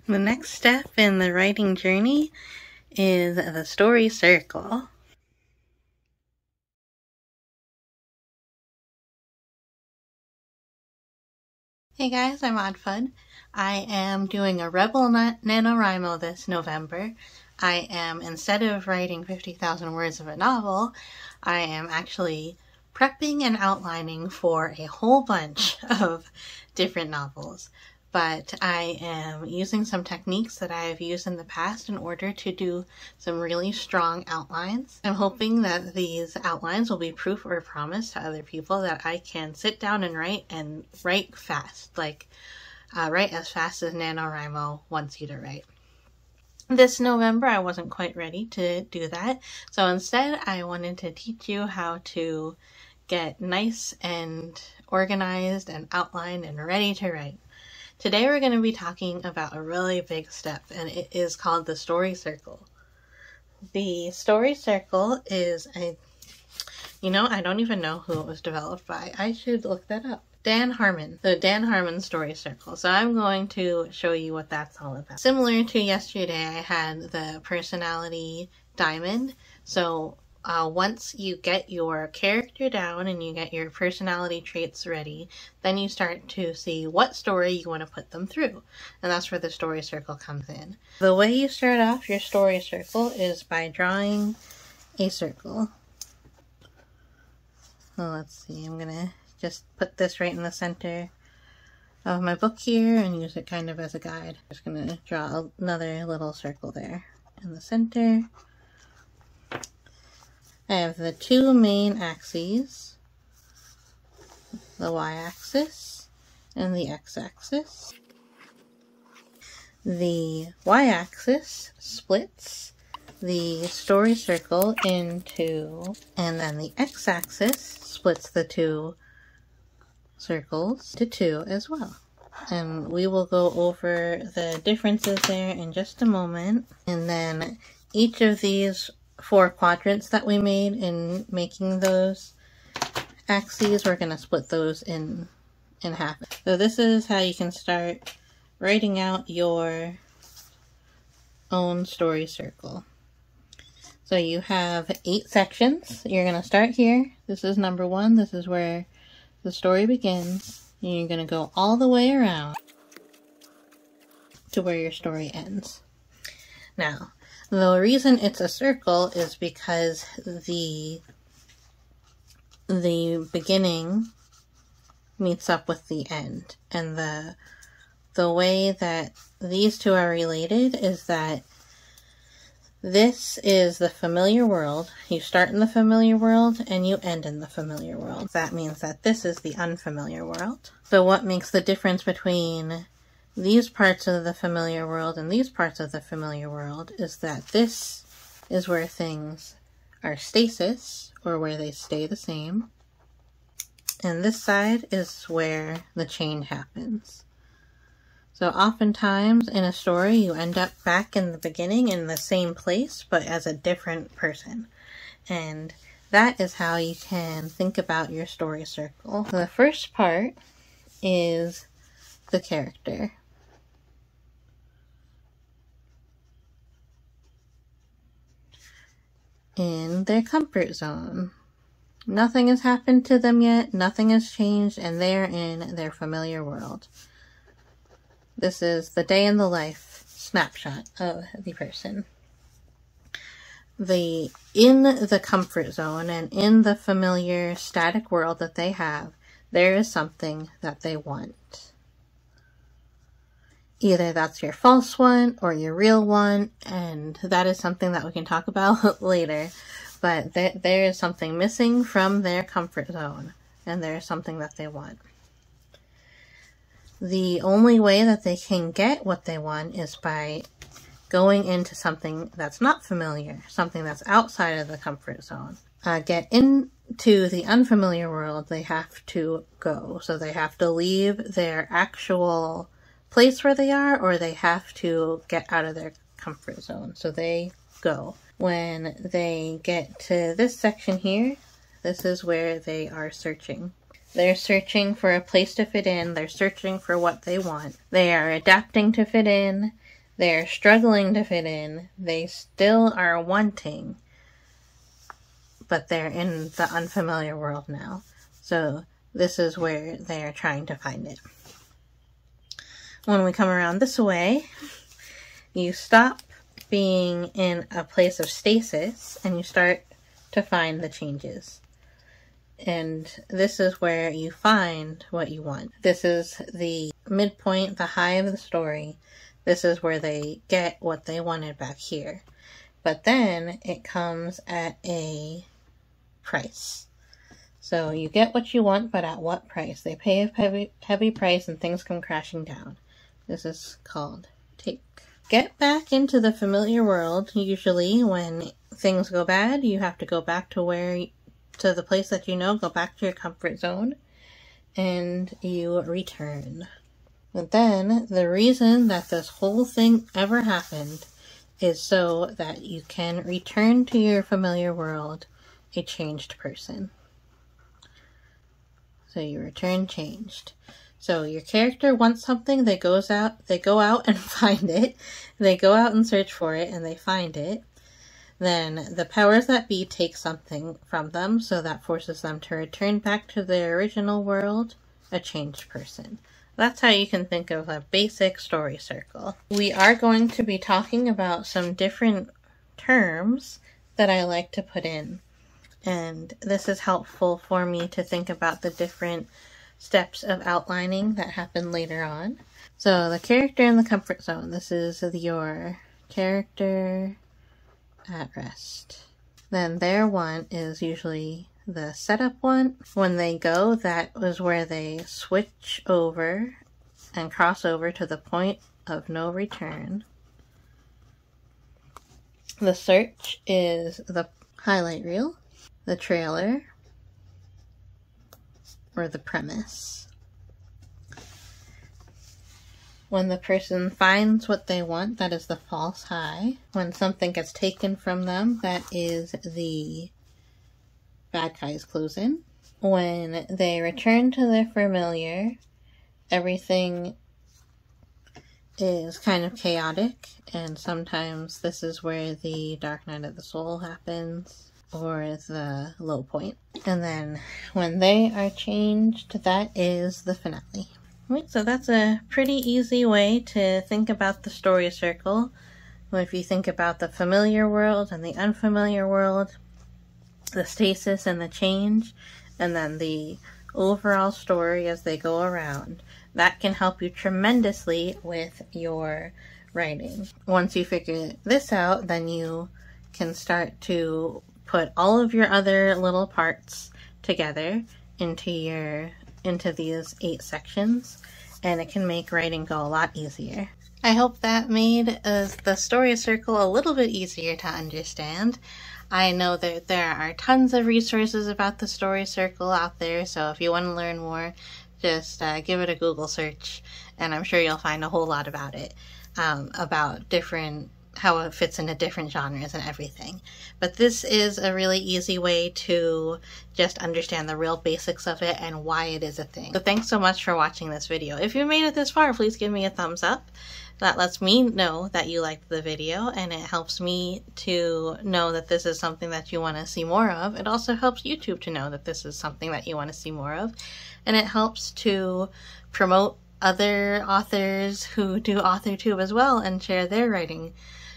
The next step in the writing journey is the story circle. Hey guys, I'm oddfud. I am doing a Rebel NaNoWriMo this November. I am, instead of writing 50,000 words of a novel, I am actually prepping and outlining for a whole bunch of different novels. But I am using some techniques that I have used in the past in order to do some really strong outlines. I'm hoping that these outlines will be proof or promise to other people that I can sit down and write fast, like write as fast as NaNoWriMo wants you to write. This November I wasn't quite ready to do that, so instead I wanted to teach you how to get nice and organized and outlined and ready to write. Today we're going to be talking about a really big step, and it is called the story circle. The story circle is I don't even know who it was developed by. I should look that up. Dan Harmon, the Dan Harmon story circle. So I'm going to show you what that's all about. Similar to yesterday, I had the personality diamond. So once you get your character down and you get your personality traits ready, then you start to see what story you want to put them through. And that's where the story circle comes in. The way you start off your story circle is by drawing a circle. So let's see, I'm gonna just put this right in the center of my book here and use it kind of as a guide. I'm just gonna draw another little circle there in the center. I have the two main axes, the y-axis and the x-axis. The y-axis splits the story circle into, and then the x-axis splits the two circles to two as well. And we will go over the differences there in just a moment. And then each of these 4 quadrants that we made in making those axes, we're going to split those in half. So this is how you can start writing out your own story circle. So you have 8 sections. You're going to start here. This is number 1. This is where the story begins. And you're going to go all the way around to where your story ends. Now, the reason it's a circle is because the beginning meets up with the end. And the way that these two are related is that this is the familiar world. You start in the familiar world and you end in the familiar world. That means that this is the unfamiliar world. So what makes the difference between these parts of the familiar world and these parts of the familiar world is that this is where things are stasis, or where they stay the same. And this side is where the change happens. So oftentimes in a story you end up back in the beginning in the same place, but as a different person. And that is how you can think about your story circle. The first part is the character. In their comfort zone. Nothing has happened to them yet, nothing has changed, and they're in their familiar world. This is the day in the life snapshot of the person. In the comfort zone and in the familiar static world that they have, there is something that they want. Either that's your false one or your real one, and that is something that we can talk about later. But there is something missing from their comfort zone, and there is something that they want. The only way that they can get what they want is by going into something that's not familiar, something that's outside of the comfort zone. Get into the unfamiliar world, they have to go. So they have to leave their actual place where they are, or they have to get out of their comfort zone. So they go. When they get to this section here, this is where they are searching. They're searching for a place to fit in. They're searching for what they want. They are adapting to fit in. They're struggling to fit in. They still are wanting, but they're in the unfamiliar world now. So this is where they are trying to find it. When we come around this way, you stop being in a place of stasis and you start to find the changes. And this is where you find what you want. This is the midpoint, the high of the story. This is where they get what they wanted back here. But then it comes at a price. So you get what you want, but at what price? They pay a heavy price and things come crashing down. This is called take. Get back into the familiar world. Usually when things go bad, you have to go back to the place that you know, go back to your comfort zone, and you return. But then the reason that this whole thing ever happened is so that you can return to your familiar world a changed person. So you return changed. So your character wants something, they go out and find it. They go out and search for it and they find it. Then the powers that be take something from them, so that forces them to return back to their original world, a changed person. That's how you can think of a basic story circle. We are going to be talking about some different terms that I like to put in. And this is helpful for me to think about the different steps of outlining that happen later on. So the character in the comfort zone. This is your character at rest. Then their one is usually the setup one. When they go, that was where they switch over and cross over to the point of no return. The search is the highlight reel, the trailer, or the premise. When the person finds what they want, that is the false high. When something gets taken from them, that is the bad guy's close-in. When they return to their familiar, everything is kind of chaotic, and sometimes this is where the dark night of the soul happens, or the low point. And then when they are changed, that is the finale. Right, so that's a pretty easy way to think about the story circle. If you think about the familiar world and the unfamiliar world, the stasis and the change, and then the overall story as they go around, that can help you tremendously with your writing. Once you figure this out, then you can start to put all of your other little parts together into these 8 sections, and it can make writing go a lot easier. I hope that made the story circle a little bit easier to understand. I know that there are tons of resources about the story circle out there, so if you want to learn more, just give it a Google search, and I'm sure you'll find a whole lot about it, about how it fits into different genres and everything. But this is a really easy way to just understand the real basics of it and why it is a thing. So thanks so much for watching this video. If you made it this far, please give me a thumbs up. That lets me know that you liked the video, and it helps me to know that this is something that you want to see more of. It also helps YouTube to know that this is something that you want to see more of, and it helps to promote other authors who do AuthorTube as well and share their writing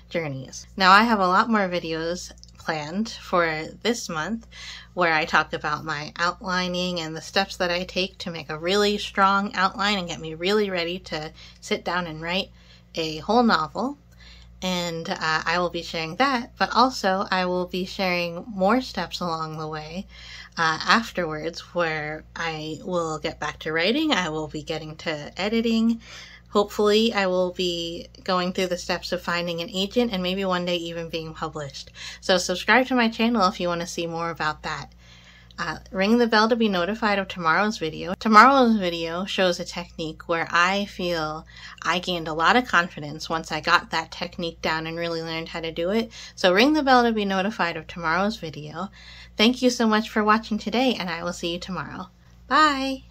journeys. Now I have a lot more videos planned for this month where I talk about my outlining and the steps that I take to make a really strong outline and get me really ready to sit down and write a whole novel. And I will be sharing that, but also I will be sharing more steps along the way afterwards, where I will get back to writing, I will be getting to editing. Hopefully I will be going through the steps of finding an agent and maybe one day even being published. So subscribe to my channel if you want to see more about that. Ring the bell to be notified of tomorrow's video. Tomorrow's video shows a technique where I feel I gained a lot of confidence once I got that technique down and really learned how to do it. So ring the bell to be notified of tomorrow's video. Thank you so much for watching today, and I will see you tomorrow. Bye!